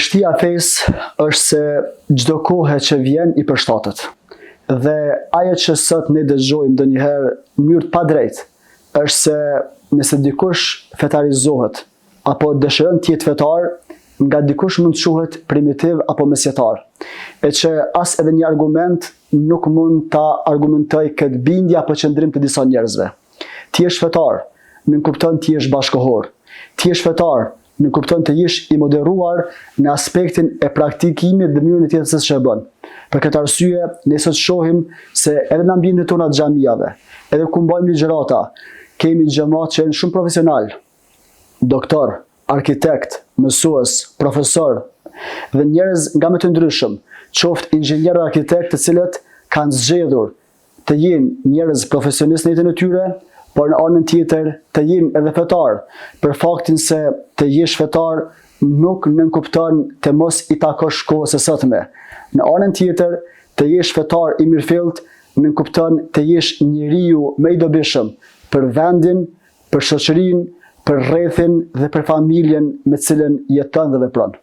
Madhështia e fesë është se çdo kohë që vjen i përshtatet. Dhe ajo që sot ne dëgjojmë ndonjëherë në mënyrë të padrejtë është se nëse dikush fetarizohet apo dëshiron të jetë fetar, nga dikush mund të quhet primitiv apo mesjetar. E që as edhe një argument nuk mund ta argumentoj këtë bindje apo qëndrim të disa njerëzve. Ti je fetar, nuk kupton ti je bashkëkohor. Ti je fetar, nuk kupton të jesh i moderuar në aspektin e praktikimit dhe mënyrën e tjetër se bën. Për këtë arsye, ne sot shohim se edhe në ambientet tona të xhamiave, edhe ku mbajmë ligjërata, kemi xhamat që janë shumë profesional, doktor, arkitekt, mësues, profesor dhe njerëz nga më të ndryshëm, qoftë inxhinierë arkitekt të cilët kanë zgjedhur të jenë njerëz profesionistë në jetën e tyre, por në anën tjetër të jenë edhe fetar, për faktin se të jesh fetar nuk nënkupton të mos i takosh kohës së sotme. Në anën tjetër, të jesh fetar i mirëfillt nënkupton të jesh njeriu më i dobishëm për vendin, për shoqërinë, për rrethin dhe për familjen me cilën jeton dhe vepron.